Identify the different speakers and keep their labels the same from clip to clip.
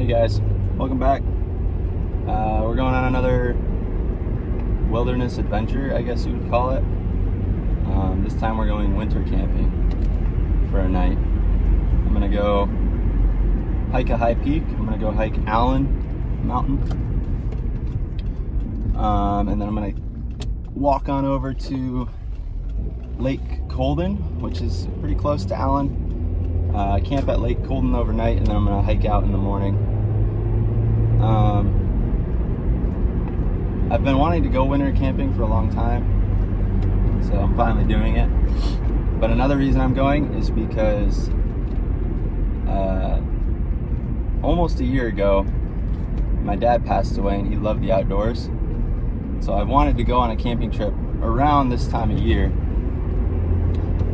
Speaker 1: Hey guys, welcome back. We're going on another wilderness adventure, I guess you would call it. This time we're going winter camping for a night. I'm gonna go hike a high peak. I'm gonna go hike Allen Mountain. And then I'm gonna walk on over to Lake Colden, which is pretty close to Allen. Camp at Lake Colden overnight, and then I'm gonna hike out in the morning. I've been wanting to go winter camping for a long time, so I'm finally doing it. But another reason I'm going is because almost a year ago, my dad passed away and he loved the outdoors. So I wanted to go on a camping trip around this time of year,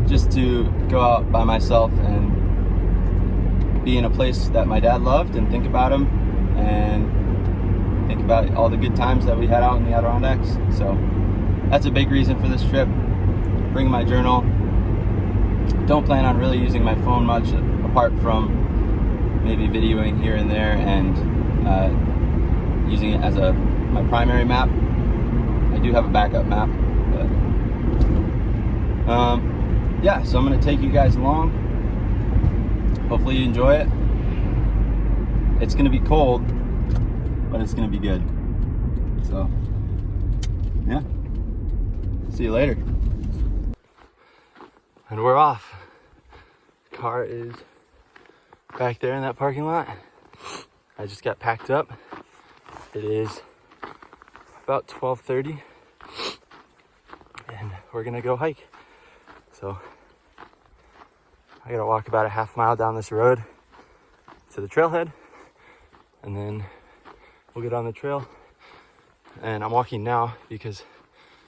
Speaker 1: just to go out by myself and be in a place that my dad loved and think about him and think about all the good times that we had out in the Adirondacks. So that's a big reason for this trip. Bring my journal. Don't plan on really using my phone much, apart from maybe videoing here and there and using it as my primary map. I do have a backup map, but yeah, so I'm gonna take you guys along. Hopefully you enjoy it. It's gonna be cold, but it's gonna be good. So yeah, see you later. And we're off. Car is back there in that parking lot. I just got packed up. It is about 12:30 and we're gonna go hike. So I gotta walk about a half mile down this road to the trailhead, and then we'll get on the trail. And I'm walking now because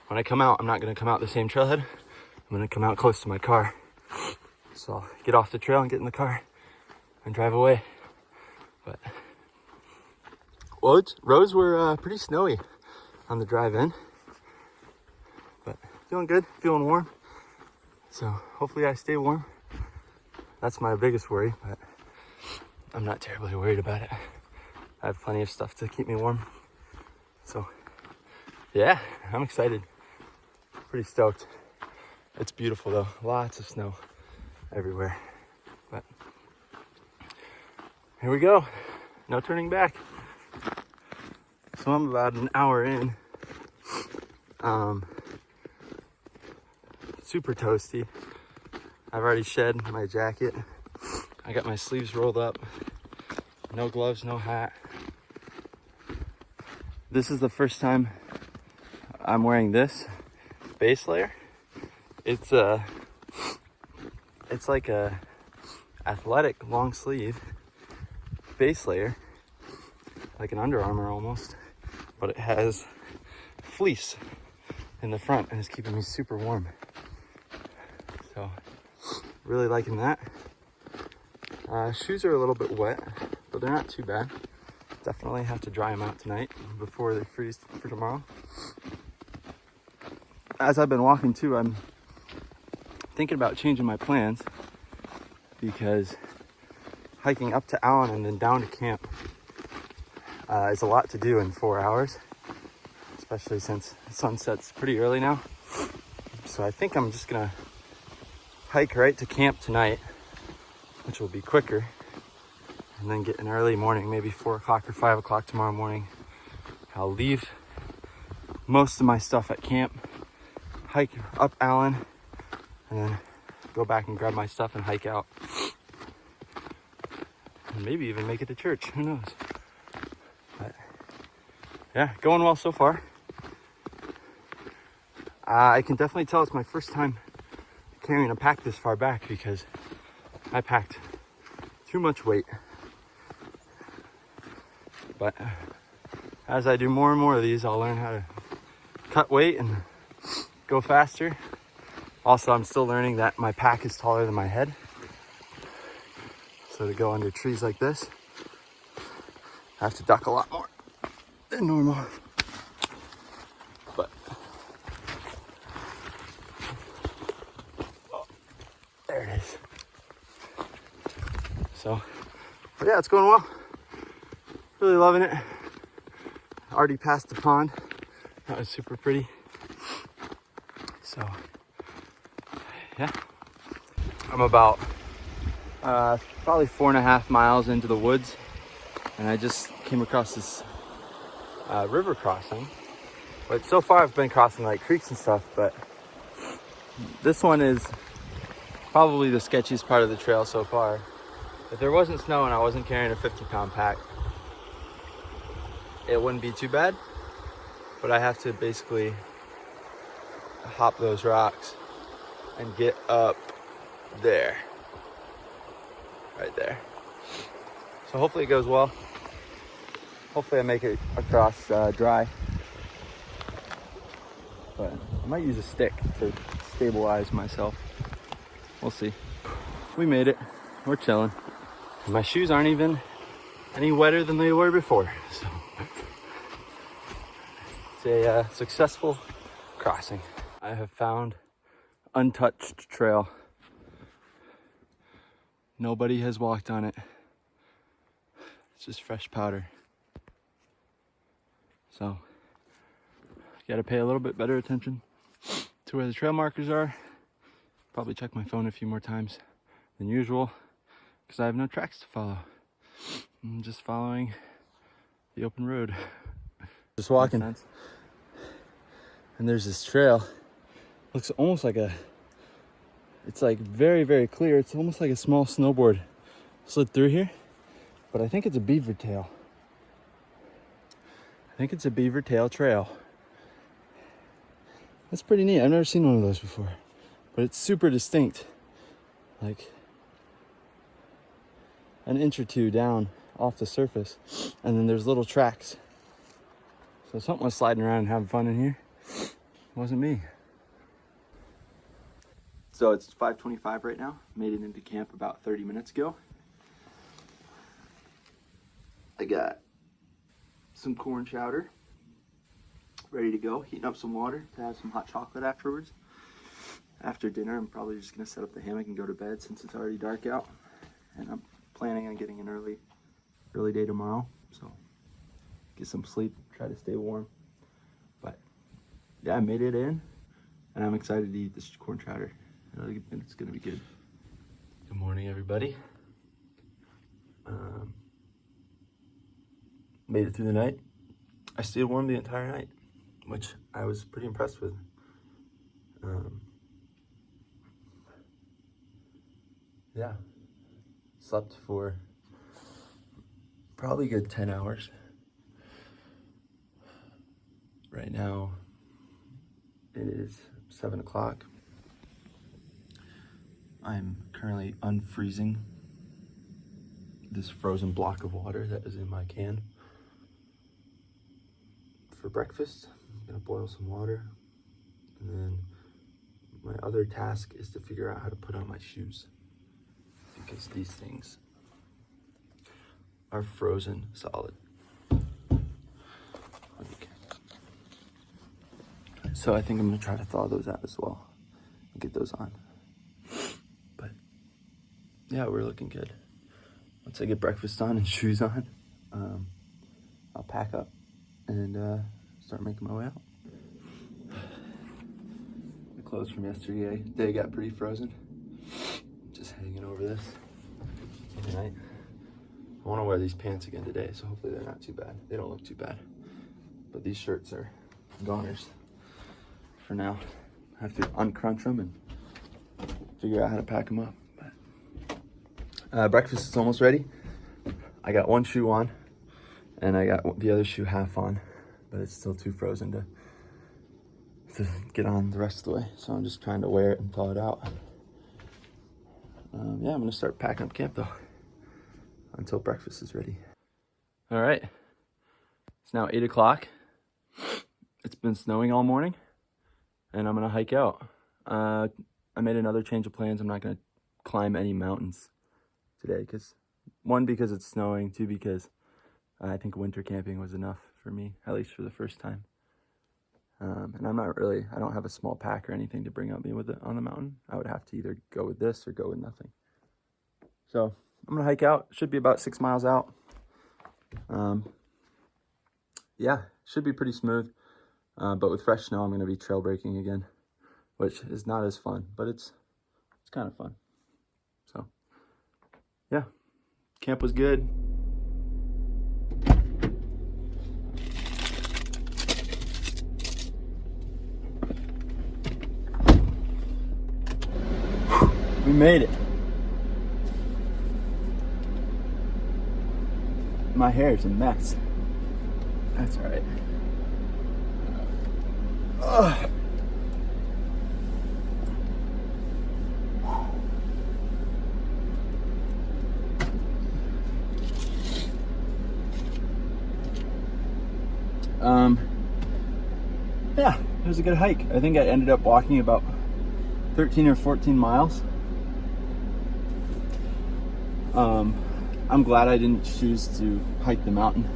Speaker 1: when I come out, I'm not gonna come out the same trailhead. I'm gonna come out close to my car. So I'll get off the trail and get in the car and drive away. But roads were pretty snowy on the drive in, but feeling good, feeling warm. So hopefully I stay warm. That's my biggest worry, but I'm not terribly worried about it. I have plenty of stuff to keep me warm. So yeah, I'm excited. Pretty stoked. It's beautiful though. Lots of snow everywhere. But here we go. No turning back. So I'm about an hour in. Super toasty. I've already shed my jacket. I got my sleeves rolled up. No gloves, no hat. This is the first time I'm wearing this base layer. It's like a athletic long sleeve base layer, like an Under Armour almost, but it has fleece in the front and it's keeping me super warm. So really liking that. Shoes are a little bit wet, but they're not too bad. Definitely have to dry them out tonight before they freeze for tomorrow. As I've been walking too, I'm thinking about changing my plans, because hiking up to Allen and then down to camp is a lot to do in 4 hours, especially since sunset's pretty early now. So I think I'm just gonna hike right to camp tonight, which will be quicker, and then get an early morning, maybe 4 o'clock or 5 o'clock tomorrow morning. I'll leave most of my stuff at camp, hike up Allen, and then go back and grab my stuff and hike out. And maybe even make it to church, who knows? But yeah, going well so far. I can definitely tell it's my first time carrying a pack this far back, because I packed too much weight. But as I do more and more of these, I'll learn how to cut weight and go faster. Also, I'm still learning that my pack is taller than my head. So to go under trees like this, I have to duck a lot more than normal. But there it is. So, but yeah, it's going well. Really loving it. Already passed the pond. That was super pretty. So, yeah. I'm about probably 4.5 miles into the woods, and I just came across this river crossing. But so far I've been crossing like creeks and stuff, but this one is probably the sketchiest part of the trail so far. If there wasn't snow and I wasn't carrying a 50-pound pack, it wouldn't be too bad, but I have to basically hop those rocks and get up there, right there. So hopefully it goes well. Hopefully I make it across dry, but I might use a stick to stabilize myself. We'll see. We made it. We're chilling. My shoes aren't even any wetter than they were before, so it's a successful crossing. I have found untouched trail. Nobody has walked on it. It's just fresh powder. So, gotta pay a little bit better attention to where the trail markers are. Probably check my phone a few more times than usual, because I have no tracks to follow. I'm just following the open road. Just walking. And there's this trail. Looks almost like it's like very, very clear. It's almost like a small snowboard slid through here. But I think it's a beaver tail. I think it's a beaver tail trail. That's pretty neat. I've never seen one of those before. But it's super distinct. Like an inch or two down off the surface. And then there's little tracks. So something was sliding around and having fun in here. It wasn't me. So it's 5:25 right now. Made it into camp about 30 minutes ago. I got some corn chowder ready to go. Heating up some water to have some hot chocolate afterwards. After dinner, I'm probably just gonna set up the hammock and go to bed since it's already dark out. And I'm planning on getting an early day tomorrow. So get some sleep, try to stay warm. But yeah, I made it in and I'm excited to eat this corn chowder. It's gonna be good. Good morning, everybody. Made it through the night. I stayed warm the entire night, which I was pretty impressed with. Yeah, slept for probably a good 10 hours. Right now, it is 7 o'clock. I'm currently unfreezing this frozen block of water that is in my can. For breakfast, I'm gonna boil some water, and then my other task is to figure out how to put on my shoes, because these things are frozen solid. So I think I'm gonna try to thaw those out as well and get those on. But yeah, we're looking good. Once I get breakfast on and shoes on, I'll pack up and start making my way out. The clothes from yesterday, they got pretty frozen. Just hanging over this tonight. I want to wear these pants again today, so hopefully they're not too bad. They don't look too bad. But these shirts are goners for now. I have to uncrunch them and figure out how to pack them up. But breakfast is almost ready. I got one shoe on, and I got the other shoe half on, but it's still too frozen to get on the rest of the way. So I'm just trying to wear it and thaw it out. Yeah, I'm gonna start packing up camp though, until breakfast is ready. All right, it's now 8 o'clock. It's been snowing all morning, and I'm gonna hike out. I made another change of plans. I'm not gonna climb any mountains today, because it's snowing, two, because I think winter camping was enough for me, at least for the first time. And I don't have a small pack or anything to bring up me with it on the mountain. I would have to either go with this or go with nothing. So I'm gonna hike out. Should be about 6 miles out. Yeah, should be pretty smooth. But with fresh snow, I'm going to be trail braking again, which is not as fun, but it's kind of fun. So, yeah, camp was good. We made it. My hair is a mess. That's all right. Ugh. Yeah, it was a good hike. I think I ended up walking about 13 or 14 miles. I'm glad I didn't choose to hike the mountain.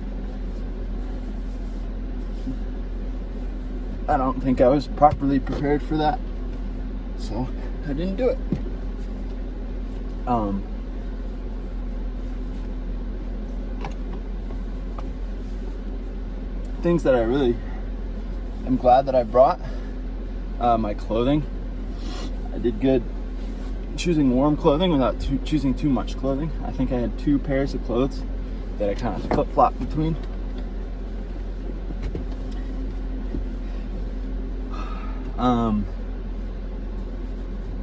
Speaker 1: I don't think I was properly prepared for that, so I didn't do it. Things that I really am glad that I brought, my clothing. I did good choosing warm clothing without choosing too much clothing. I think I had 2 pairs of clothes that I kind of flip-flopped between.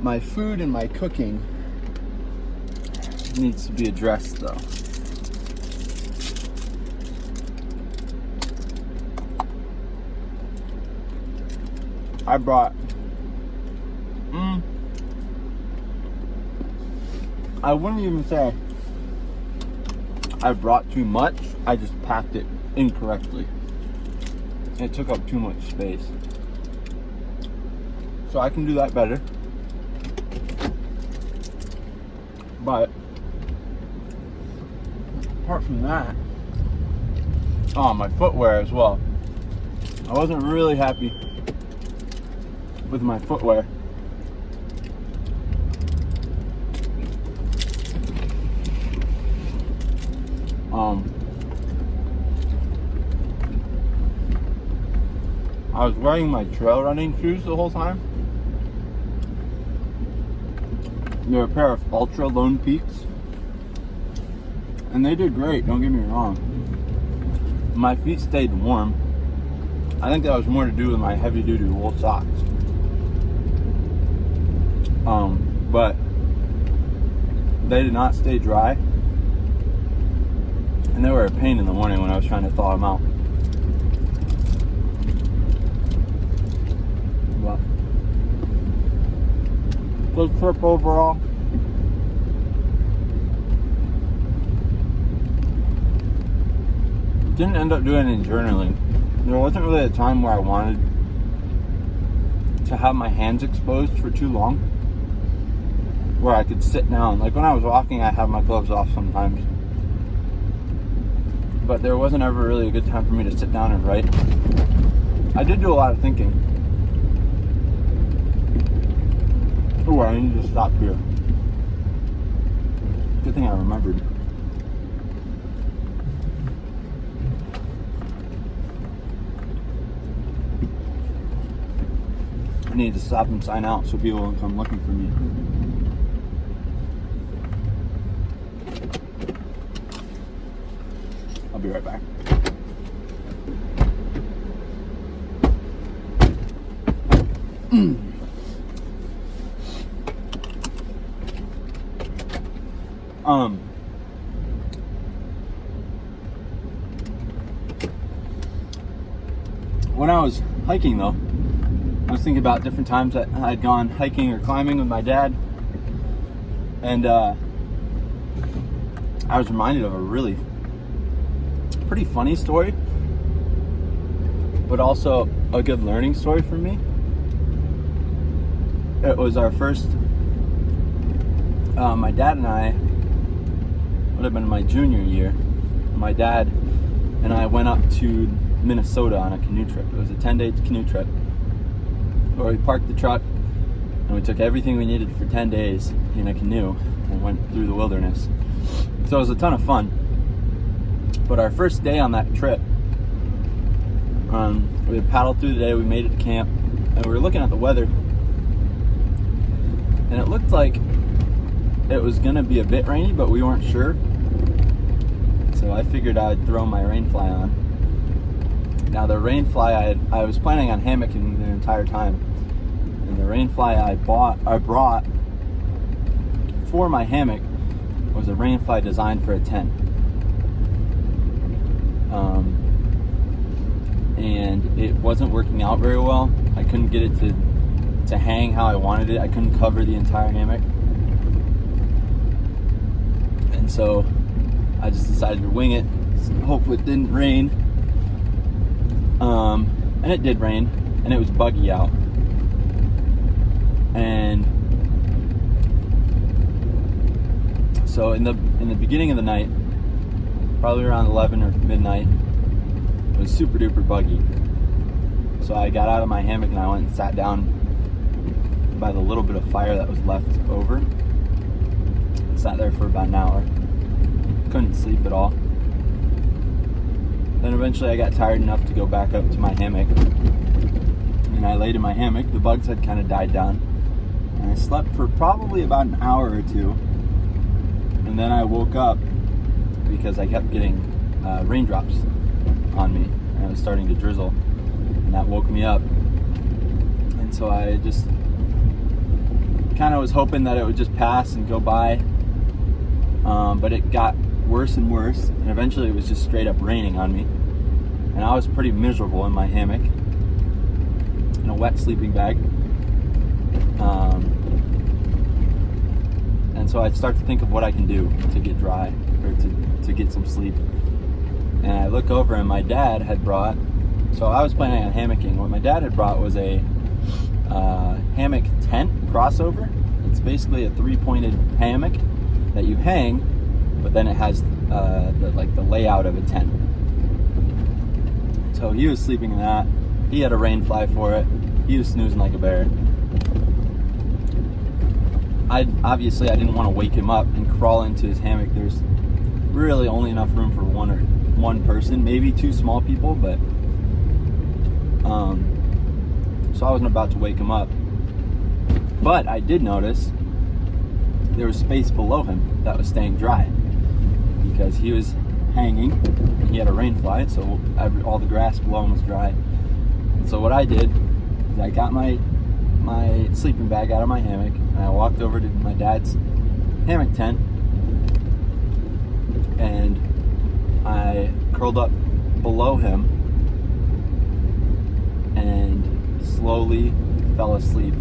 Speaker 1: My food and my cooking needs to be addressed though. I brought I wouldn't even say I brought too much. I just packed it incorrectly. It took up too much space. So I can do that better. But apart from that, my footwear as well. I wasn't really happy with my footwear. I was wearing my trail running shoes the whole time. They're a pair of Ultra Lone Peaks, and they did great, don't get me wrong. My feet stayed warm. I think that was more to do with my heavy duty wool socks. But they did not stay dry, and they were a pain in the morning when I was trying to thaw them out. But good trip overall. Didn't end up doing any journaling. There wasn't really a time where I wanted to have my hands exposed for too long, where I could sit down. Like when I was walking, I have my gloves off sometimes, but there wasn't ever really a good time for me to sit down and write. I did do a lot of thinking. Oh, I need to stop here. Good thing I remembered. I need to stop and sign out so people will come looking for me. I'll be right back. When I was hiking though, I was thinking about different times that I'd gone hiking or climbing with my dad, and I was reminded of a really pretty funny story, but also a good learning story for me. It was our first, my dad and I, would have been my junior year, my dad and I went up to Minnesota on a canoe trip. It was a 10-day canoe trip where we parked the truck and we took everything we needed for 10 days in a canoe and went through the wilderness. So it was a ton of fun. But our first day on that trip, we had paddled through the day, we made it to camp, and we were looking at the weather, and it looked like it was gonna be a bit rainy, but we weren't sure. So I figured I'd throw my rain fly on. Now the rain fly, I was planning on hammocking the entire time, and the rain fly I brought for my hammock was a rain fly designed for a tent. And it wasn't working out very well. I couldn't get it to hang how I wanted it. I couldn't cover the entire hammock. And so I just decided to wing it. Hopefully it didn't rain. And it did rain, and it was buggy out. And so in the beginning of the night, probably around 11 or midnight, it was super duper buggy. So I got out of my hammock and I went and sat down by the little bit of fire that was left over. Sat there for about an hour. Couldn't sleep at all. Then eventually I got tired enough to go back up to my hammock. And I laid in my hammock. The bugs had kind of died down. And I slept for probably about an hour or two. And then I woke up because I kept getting raindrops on me. And it was starting to drizzle. And that woke me up. And so I just kind of was hoping that it would just pass and go by. But it got worse and worse, and eventually it was just straight up raining on me, and I was pretty miserable in my hammock in a wet sleeping bag. And so I'd start to think of what I can do to get dry, or to get some sleep. And I look over, and my dad had brought, so I was planning on hammocking. What my dad had brought was a hammock tent crossover. It's basically a 3-pointed hammock that you hang, but then it has the layout of a tent. So he was sleeping in that. He had a rain fly for it. He was snoozing like a bear. I didn't want to wake him up and crawl into his hammock. There's really only enough room for one person, maybe two small people, but so I wasn't about to wake him up. But I did notice there was space below him that was staying dry, because he was hanging and he had a rain fly, so all the grass below him was dry. And so what I did is I got my sleeping bag out of my hammock, and I walked over to my dad's hammock tent, and I curled up below him and slowly fell asleep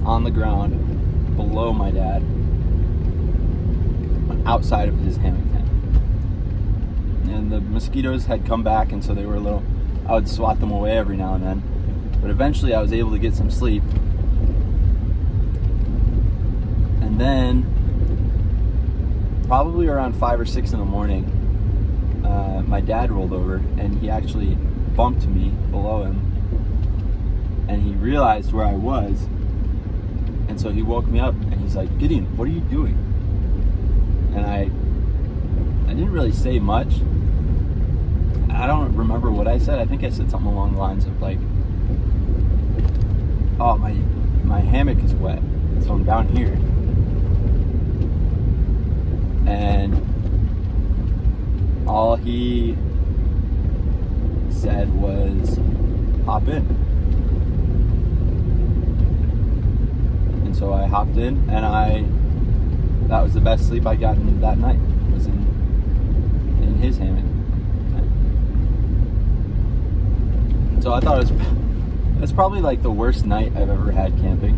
Speaker 1: on the ground below my dad, outside of his hammock tent. And the mosquitoes had come back, and so they were I would swat them away every now and then. But eventually I was able to get some sleep. And then, probably around 5 or 6 in the morning, my dad rolled over, and he actually bumped me below him. And he realized where I was. And so he woke me up, and he's like, "Gideon, what are you doing?" And I didn't really say much. I don't remember what I said. I think I said something along the lines of like, "Oh, my hammock is wet, so I'm down here." And all he said was, "Hop in." And so I hopped in, and that was the best sleep I got in that night, was in his hammock. So I thought it's probably like the worst night I've ever had camping.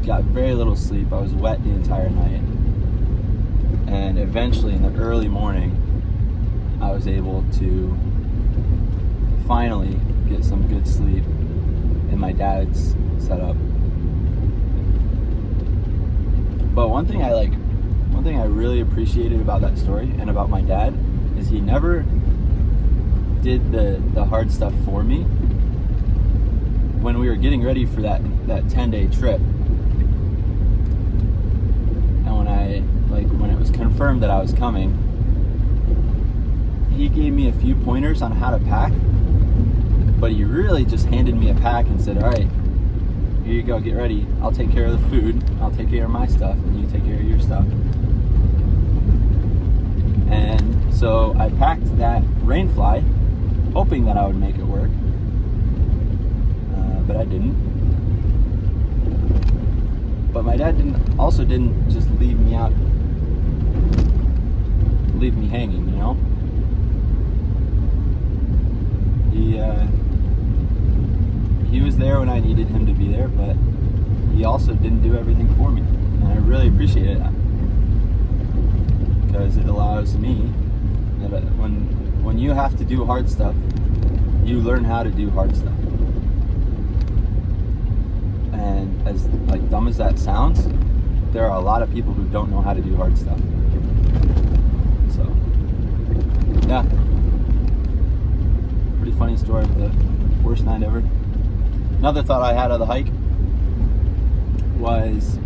Speaker 1: Got very little sleep. I was wet the entire night. And eventually in the early morning, I was able to finally get some good sleep in my dad's setup. But one thing I really appreciated about that story and about my dad is he never did the hard stuff for me. When we were getting ready for that 10-day trip, and when I like when it was confirmed that I was coming, he gave me a few pointers on how to pack, but he really just handed me a pack and said, all right, here you go, get ready. I'll take care of the food, I'll take care of my stuff, and you take care of your stuff. And so I packed that Rainfly, hoping that I would make it work, but I didn't. But my dad didn't just leave me hanging, you know? He was there when I needed him to be there, but he also didn't do everything for me. And I really appreciate that, because it allows me that when you have to do hard stuff, you learn how to do hard stuff. And as like dumb as that sounds, there are a lot of people who don't know how to do hard stuff. So yeah, pretty funny story of the worst night ever. Another thought I had of the hike was